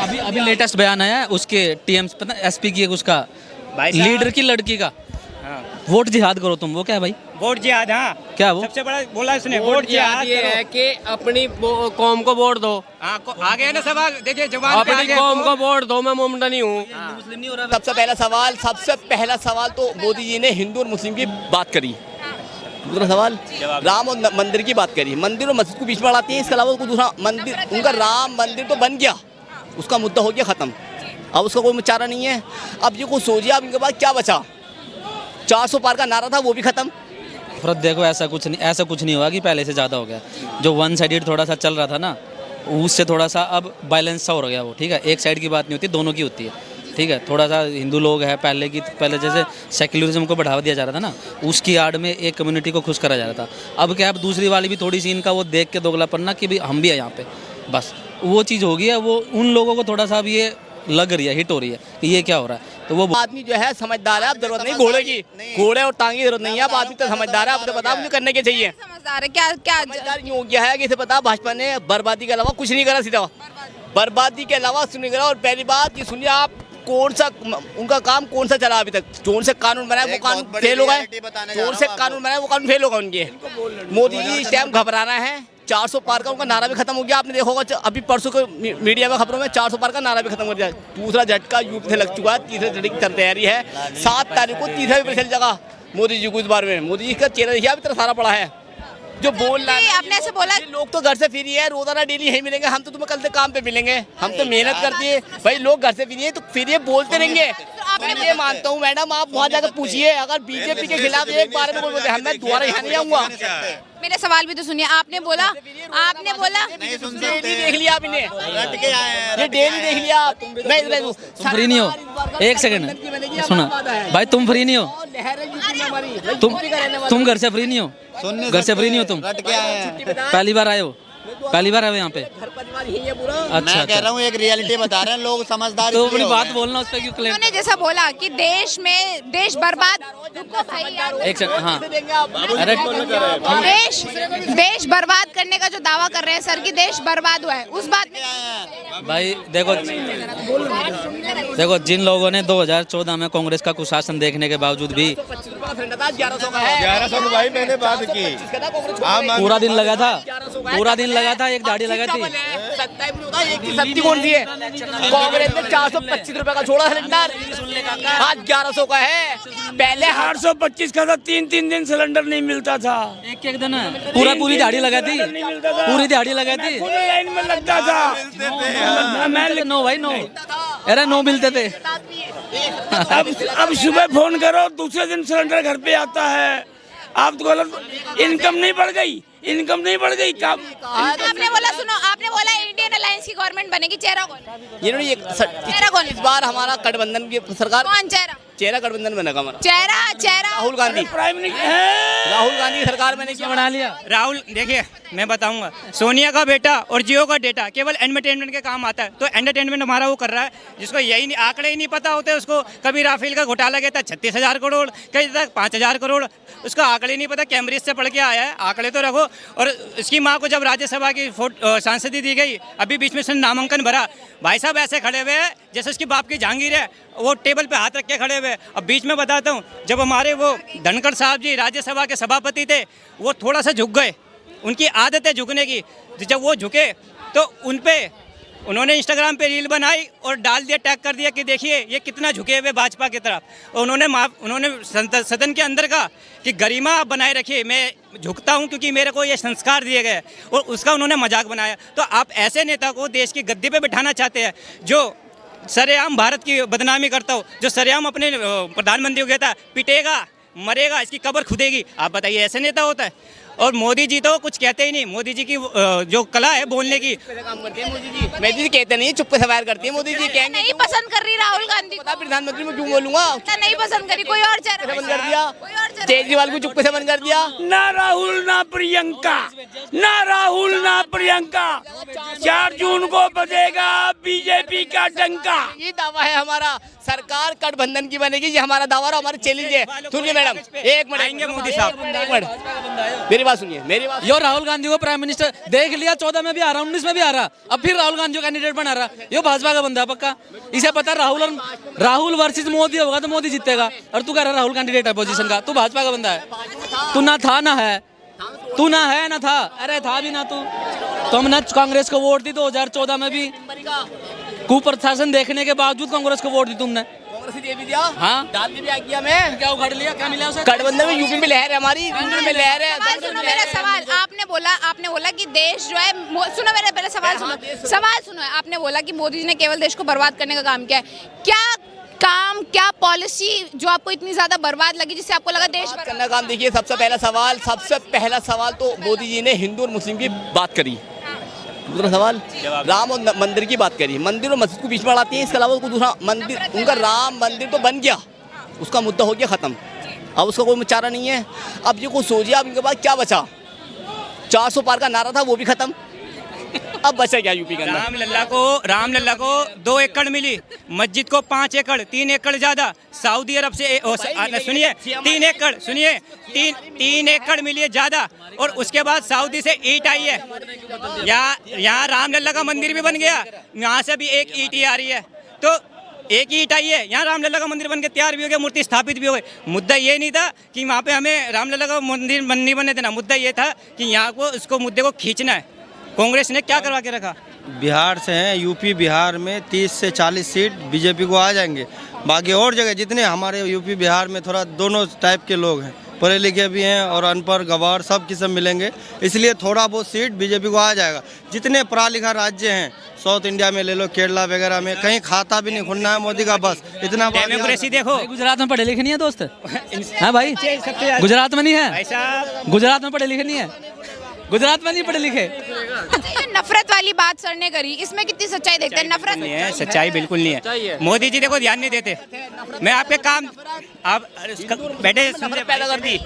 अभी लेटेस्ट बयान आया है उसके टीएम पता एसपी की उसका लीडर की लड़की का, वोट जिहाद करो तुम, वो क्या है भाई? वोट जिहाद, हाँ क्या वो सबसे बड़ा बोला उसने, वोट जिहाद ये है कि अपनी कौम को वोट दो। आ गया ना सवाल, देखिए जवान पे आ अपनी गया। कौम को वोट दो, मैं मोमडा नहीं हूँ। मुस्लिम नहीं हो रहा? सबसे पहला सवाल तो मोदी जी ने हिंदू और मुस्लिम की बात करी। दूसरा सवाल राम और मंदिर की बात करी, मंदिर और मस्जिद को बीच में अड़ाती है। इसके अलावा कोई दूसरा मंदिर, उनका राम मंदिर तो बन गया, उसका मुद्दा हो गया खत्म, अब उसका कोई चारा नहीं है। अब ये कुछ सोचिए, अब इनके पास क्या बचा? 400 पार का नारा था, वो भी खत्म। फरत देखो, ऐसा कुछ नहीं होगा कि पहले से ज़्यादा हो गया। जो वन साइडेड थोड़ा सा चल रहा था ना, उससे थोड़ा सा अब बैलेंस सा हो गया वो, ठीक है। एक साइड की बात नहीं होती, दोनों की होती है, ठीक है। थोड़ा सा हिंदू लोग हैं, पहले जैसे सेक्युलरिज्म को बढ़ावा दिया जा रहा था ना, उसकी आड़ में एक कम्युनिटी को खुश करा जा रहा था। अब क्या, अब दूसरी वाली भी थोड़ी सी इनका वो देख के दोगलापन ना कि भी हम भी है यहाँ पे, बस वो चीज़ हो गई है। वो उन लोगों को थोड़ा सा अब ये लग रही है, हिट हो रही है कि ये क्या हो रहा है। तो वो आदमी जो है समझदार है, अब जरूरत नहीं घोड़े की, घोड़े और टांगे की जरूरत नहीं है। अब आदमी तो समझदार है, अब तो बता मुझे करने के चाहिए। समझदार है क्या क्या समझदार यूँ हो गया है कि इसे पता भाजपा ने बर्बादी के अलावा कुछ नहीं करा, सीधा बर्बादी के अलावा कुछ नहीं करा। और पहली बात ये सुनिए आप, कौन सा उनका काम कौन सा चला अभी तक? जोन से कानून बनाया वो कानून फेल हो गए, जोन से कानून बनाया वो कानून फेल होगा उनके। मोदी जी इस टाइम घबरा रहे हैं। 400 पार का उनका नारा भी खत्म हो गया, आपने देखा होगा अभी परसों के मीडिया में खबरों में 400 पार का नारा भी खत्म हो गया। दूसरा झटका यूपी से लग चुका है, तीसरे झटके की तैयारी है। 7 तारीख को तीसरा भी चल जाएगा मोदी जी को इस बार में। मोदी जी का चेहरा देखिए, अभी तरह सारा पड़ा है जो बोल रहा है। आपने ऐसे बोला, लोग तो घर से फ्री है, रोजाना डेली यही मिलेंगे, हम तो तुम्हें कल से काम पे मिलेंगे, हम तो मेहनत करती है भाई। लोग घर से फ्री है तो फ्री बोलते रहेंगे। मैं ये मानता हूँ मैडम, आप वहाँ जाकर पूछिए, अगर बीजेपी के खिलाफ एक बार में कोई बोलते मैं दोबारा यहाँ नहीं आऊंगा। मेरे सवाल भी तो सुनिए। आपने बोला डेली देख लिया आपने, ये डेली देख लिया आप। मैं तुम फ्री नहीं हो, एक सेकंड सुना भाई, तुम फ्री नहीं हो, तुम घर से फ्री नहीं हो, घर से फ्री नहीं हो तुम, पहली बार आए हो, पहली बार आए यहाँ पे? अच्छा, मैं कह रहा हूँ एक रियलिटी बता रहे हैं लोग, समझदार तो अपनी बात बोलना उस पर क्यों क्लेम? उन्होंने जैसा बोला कि देश बर्बाद, एक सेकंड, हाँ अरे देश बर्बाद करने का जो दावा कर रहे हैं सर कि देश बर्बाद हुआ है, उस बात में भाई देखो जिन लोगों ने 2014 में कांग्रेस का कुशासन देखने के बावजूद भी 1100 भाई मैंने बात की, पूरा दिन लगा था, एक दाढ़ी लगा थी। सत्ती कौन सी है? कांग्रेस ने 425 रुपए का छोड़ा सिलेंडर, आज 1100 का है। पहले 825 का था, 3 दिन सिलेंडर नहीं मिलता था। एक दिन पूरी दाढ़ी लगा थी, पूरी दाढ़ी लगा थी, लाइन में लगता था। नो भाई नो, अरे नो मिलते थे। अब सुबह फोन करो, दूसरे दिन सिलेंडर घर पे आता है। आप तो गलत, इनकम नहीं बढ़ गई, इनकम नहीं बढ़ गई। काम आपने बोला, सुनो, आपने बोला इंडियन अलायंस की गवर्नमेंट बनेगी, चेहरा कौन? इन्होंने चेहरा कौन? इस बार हमारा गठबंधन की सरकार, कौन चेहरा? चेहरा गठबंधन बनेगा हमारा, चेहरा राहुल गांधी। प्राइम मिनिस्टर राहुल गांधी की सरकार मैंने क्या बना लिया? राहुल, देखिए मैं बताऊंगा, सोनिया का बेटा और जियो का डेटा केवल एंटरटेनमेंट के काम आता है। तो एंटरटेनमेंट हमारा वो कर रहा है जिसको यही नहीं, आंकड़े ही नहीं पता होते उसको। कभी राफेल का घोटाला कहता 36,000 करोड़, कहीं तक 5,000 करोड़, उसका आंकड़े नहीं पता। कैम्ब्रिज से पढ़ के आया है, आंकड़े तो रखो। और इसकी माँ को जब राज्यसभा की सांसदी दी गई, अभी बीच में उसने नामांकन भरा, भाई साहब ऐसे खड़े हुए हैं जैसे उसकी बाप की जहांगीर है, वो टेबल पे हाथ रख के खड़े हुए। अब बीच में बताता हूँ, जब हमारे वो धनखड़ साहब जी राज्यसभा के सभापति थे, वो थोड़ा सा झुक गए, उनकी आदत है झुकने की। जब वो झुके तो उन्होंने इंस्टाग्राम पे रील बनाई और डाल दिया, टैग कर दिया कि देखिए ये कितना झुके हुए भाजपा की तरफ। और उन्होंने सदन के अंदर कहा कि गरिमा आप बनाए रखिए, मैं झुकता हूं क्योंकि मेरे को ये संस्कार दिए गए, और उसका उन्होंने मजाक बनाया। तो आप ऐसे नेता को देश की गद्दी पे बिठाना चाहते हैं जो सरेआम भारत की बदनामी करता हो, जो सरेआम अपने प्रधानमंत्री को कहता है पिटेगा मरेगा, इसकी कब्र खुदेगी। आप बताइए ऐसे नेता होता है? और मोदी जी तो कुछ कहते ही नहीं। मोदी जी की जो कला है बोलने की, काम करते हैं मोदी जी। मोदी जी कहते नहीं, चुप से वायर करती है मोदी जी। कहेंगे नहीं पसंद कर रही राहुल गांधी को, प्रधानमंत्री में क्यों बोलूंगा? नहीं पसंद करी, कोई और चेहरा बंद कर दिया, केजरीवाल को चुप से बंद कर दिया। ना राहुल ना प्रियंका, ना राहुल ना प्रियंका, 4 जून को बजेगा बीजेपी का डंका। ये दावा है हमारा, सरकार गठबंधन की बनेगी, ये हमारा दावा और हमारा चैलेंज है। सुनिए मैडम, एक मिनट, आएंगे मोदी साहब। मेरी मेरी बात सुनिए, मेरी बात। यो राहुल गांधी को प्राइम मिनिस्टर देख लिया, 14 में भी आ रहा, 19 में भी आ रहा, अब फिर राहुल गांधी को कैंडिडेट बना रहा। यो भाजपा का बंदा है पक्का, इसे पता राहुल वर्सेस मोदी होगा तो मोदी जीतेगा, और तू कह रहा राहुल कैंडिडेट है पोजीशन का, तू भाजपा का बंदा है। तू ना था ना है, तू ना है ना था, अरे था भी ना तू। तुमने कांग्रेस को वोट दी 2014 में भी, कुप्रशासन देखने के बावजूद कांग्रेस को वोट दी तुमने। कांग्रेस दे भी दिया, हाँ डाल भी किया मैं, क्या उखाड़ लिया, क्या मिला उसे? गठबंधन में यूपी में लहर है हमारी, यूपी में लहर है। सुनो मेरा सवाल, आपने बोला कि देश जो है, सुनो मेरा पहले सवाल सुनो, आपने बोला कि मोदी जी ने केवल देश को बर्बाद करने का काम किया है। क्या काम, क्या पॉलिसी जो आपको इतनी ज्यादा बर्बाद लगी जिससे आपको लगा देश करने का काम? देखिए, सबसे पहला सवाल तो मोदी जी ने हिंदू और मुस्लिम की बात करी। दूसरा सवाल राम और मंदिर की बात करी, मंदिर और मस्जिद को बीच में अड़ाती है। इसके अलावा कोई दूसरा मंदिर, उनका राम मंदिर तो बन गया, उसका मुद्दा हो गया खत्म, अब उसका कोई चारा नहीं है। अब ये कुछ सोचिए, अब इनके पास क्या बचा? 400 पार का नारा था, वो भी खत्म, अब बचा क्या यूपी का? राम लल्ला को 2 एकड़ मिली, मस्जिद को 5 एकड़, 3 एकड़ ज्यादा सऊदी अरब से सुनिए 3 एकड़, सुनिए 3 एकड़ मिली है ज्यादा, और उसके बाद सऊदी से ईंट आई है। यहाँ राम लल्ला का मंदिर भी बन गया, यहाँ से भी एक ईंट ही आ रही है, तो एक ही ईंट आई है, यहाँ रामलला का मंदिर बन के तैयार भी हो गया, मूर्ति स्थापित भी हो गई। मुद्दा ये नहीं था कि वहाँ पे हमें रामलला का मंदिर नहीं बनने देना, मुद्दा ये था कि यहाँ को इसको मुद्दे को खींचना है। कांग्रेस ने क्या करवा के रखा? बिहार से हैं, यूपी बिहार में 30 से 40 सीट बीजेपी को आ जाएंगे। बाकी और जगह जितने हमारे यूपी बिहार में थोड़ा दोनों टाइप के लोग हैं, पढ़े लिखे भी हैं और अनपढ़ गवार सब किस्म मिलेंगे, इसलिए थोड़ा बहुत सीट बीजेपी को आ जाएगा। जितने पढ़ा लिखा राज्य हैं साउथ इंडिया में ले लो, केरला वगैरह में, कहीं खाता भी नहीं खुलना है मोदी का, बस इतना। डेमोक्रेसी देखो, गुजरात में पढ़े लिखे नहीं है दोस्त, हाँ भाई, गुजरात में नहीं है, गुजरात में पढ़े लिखे नहीं है, गुजरात में नहीं पढ़े लिखे। ये नफरत वाली बात सर ने करी, इसमें कितनी सच्चाई देखते हैं? नफरत नहीं है, सच्चाई बिल्कुल नहीं है। मोदी जी देखो ध्यान नहीं देते, मैं आपके काम आप बैठे पैदा कर दी।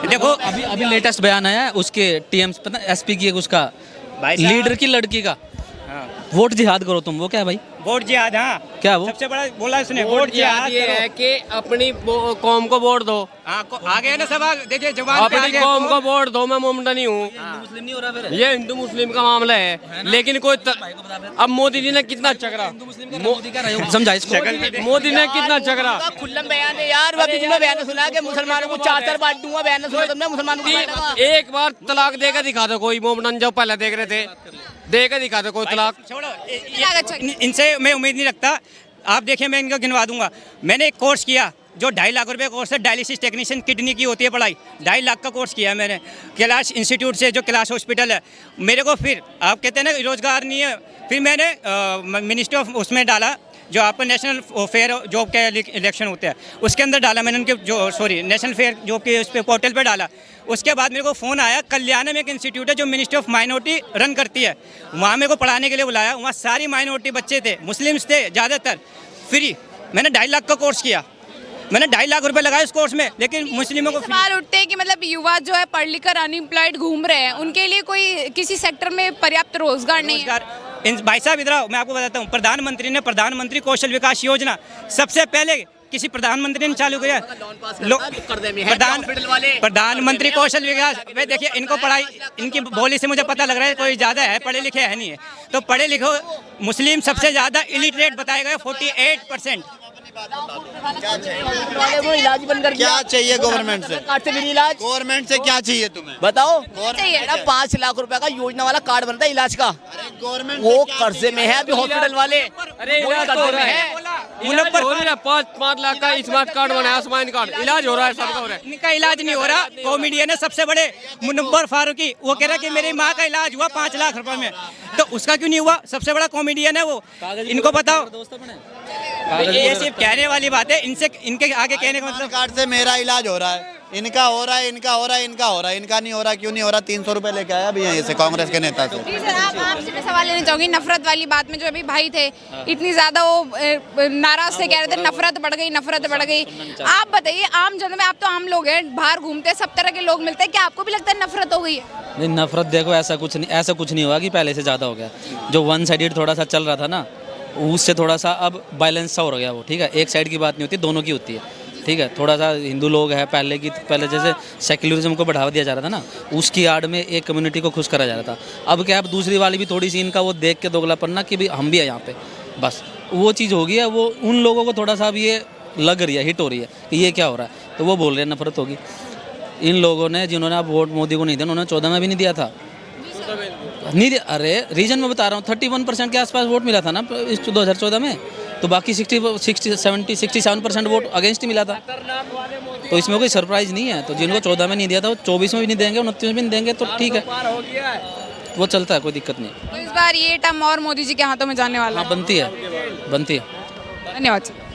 देखो अभी लेटेस्ट बयान आया है उसके टीएम एसपी की, उसका लीडर की लड़की का, वोट जिहाद करो तुम, वो क्या है भाई? वोट जिहाद, हाँ क्या वो सबसे बड़ा बोला उसने, वोट जिहाद ये है कि अपनी कौम को वोट दो। आ गए ना सवाल, देखिए जवाब अपनी कौम को वोट दो, मैं मोमडा नहीं हूँ, मुस्लिम नहीं हो रहा फिर, ये हिंदू मुस्लिम का मामला है, लेकिन कोई अब मोदी जी ने कितना चकरा, समझा इसको, मोदी ने कितना चकरा। खुल्लम बयान है यार, बयान सुना कि मुसलमानों को 4 बांट दूंगा, बयान सुना तुमने मुसलमानों को? एक बार तलाक देकर दिखा दो, कोई मोमडन जो पहले देख रहे थे, देकर दिखा दो कोई तलाक। छोड़ो, इनसे मैं उम्मीद नहीं रखता। आप देखिए, मैं इनको गिनवा दूंगा। मैंने एक कोर्स किया जो 2.5 लाख रुपए कोर्स है, डायलिसिस टेक्नीशियन, किडनी की होती है पढ़ाई, 2.5 लाख का कोर्स किया है मैंने कैलाश इंस्टीट्यूट से, जो कैलाश हॉस्पिटल है। मेरे को फिर आप कहते हैं ना रोजगार नहीं है, फिर मैंने मिनिस्ट्री ऑफ उसमें डाला, जो आपका नेशनल फेयर जॉब के इलेक्शन होते हैं उसके अंदर डाला मैंने, उनके जो नेशनल फेयर जॉब के उस पर पोर्टल पे डाला। उसके बाद मेरे को फ़ोन आया, कल्याण में एक इंस्टीट्यूट है जो मिनिस्ट्री ऑफ माइनॉरिटी रन करती है, वहाँ मेरे को पढ़ाने के लिए बुलाया। वहाँ सारी माइनॉरिटी बच्चे थे, मुस्लिम्स थे ज़्यादातर, फ्री। मैंने 2.5 लाख का कोर्स किया, मैंने 2.5 लाख रुपए लगाए उस कोर्स में, लेकिन मुस्लिमों को सवाल उठते हैं कि मतलब युवा जो है पढ़ लिख कर अनएम्प्लॉयड घूम रहे हैं, उनके लिए कोई किसी सेक्टर में पर्याप्त रोजगार नहीं है। भाई साहब इधर आओ, मैं आपको बताता हूँ। प्रधानमंत्री ने प्रधानमंत्री कौशल विकास योजना सबसे पहले किसी प्रधानमंत्री ने चालू किया। प्रधानमंत्री कौशल विकास, भाई देखिए इनको पढ़ाई, इनकी बोली से मुझे पता लग रहा है कोई ज़्यादा है पढ़े लिखे है नहीं है। तो पढ़े लिखो मुस्लिम सबसे ज़्यादा इलिटरेट बताए गए 48%। इलाज बंद कर क्या चाहिए गवर्नमेंट से? इलाज गवर्नमेंट से क्या चाहिए तुम्हें? बताओ। 5 लाख रुपए का योजना वाला कार्ड बनता है इलाज का, गवर्नमेंट वो कर्जे में है अभी हॉस्पिटल वाले। अरे इलाज तो हो रहा है, इलाज हो रहा है, 5 लाख का स्मार्ट कार्ड बनाया, आयुष्मान कार्ड, इलाज हो रहा है, सबका हो रहा है। इनका इलाज नहीं हो रहा। कॉमेडियन है सबसे बड़े मुनव्वर फारूकी, वो कह रहा है कि मेरी माँ का इलाज हुआ 5 लाख रुपए में, तो उसका क्यों नहीं हुआ? सबसे बड़ा कॉमेडियन है वो, इनको बताओ। ये सिर्फ कहने वाली बात है, इनसे इनके आगे कहने का मतलब कार्ड से मेरा इलाज हो रहा है, इनका हो रहा है, इनका हो रहा है, इनका हो रहा है, इनका नहीं हो रहा, क्यों नहीं हो रहा? 300 रुपए लेके आया अभी यहीं से कांग्रेस के नेता से। जी सर, आपसे मैं सवाल लेना चाहूंगी नफरत वाली बात में। जो अभी भाई थे इतनी ज्यादा वो नाराज थे, कह रहे थे नफरत बढ़ गई, नफरत बढ़ गई। आप बताइए, आम जनता में, आप तो आम लोग हैं, बाहर घूमते हैं, सब तरह के लोग मिलते हैं, क्या आपको भी लगता है नफरत हो गई है? नहीं, नफरत देखो ऐसा कुछ नहीं हुआ कि पहले से ज़्यादा हो गया। जो वन साइडेड थोड़ा सा चल रहा था ना, उससे थोड़ा सा अब बैलेंस सा हो गया वो, ठीक है। एक साइड की बात नहीं होती, दोनों की होती है, ठीक है, थोड़ा सा हिंदू लोग हैं पहले जैसे सेक्युलरिज्म को बढ़ावा दिया जा रहा था ना, उसकी आड़ में एक कम्युनिटी को खुश करा जा रहा था। अब क्या, अब दूसरी वाली भी थोड़ी सी इनका वो देख के दोगलापन ना कि भाई हम भी है यहाँ पे, बस वो चीज़ हो गई है। वो उन लोगों को थोड़ा सा अब ये लग रही है, हिट हो रही है कि ये क्या हो रहा है, तो वो बोल रहे हैं नफरत होगी। इन लोगों ने जिन्होंने अब वोट मोदी को नहीं दिया, उन्होंने 14 में भी नहीं दिया था, नहीं दिया। अरे रीजन मैं बता रहा हूँ, 31% के आसपास वोट मिला था ना इस 2014 में, तो बाकी 67% वोट अगेंस्ट ही मिला था। तो इसमें कोई सरप्राइज नहीं है। तो जिनको 14 में नहीं दिया था वो 24 में भी नहीं देंगे, 29 में भी नहीं देंगे, तो ठीक है, वो चलता है, कोई दिक्कत नहीं। तो इस बार ये टर्म और मोदी जी के हाथों में जाने वाला हाँ, है। बनती है। धन्यवाद सर।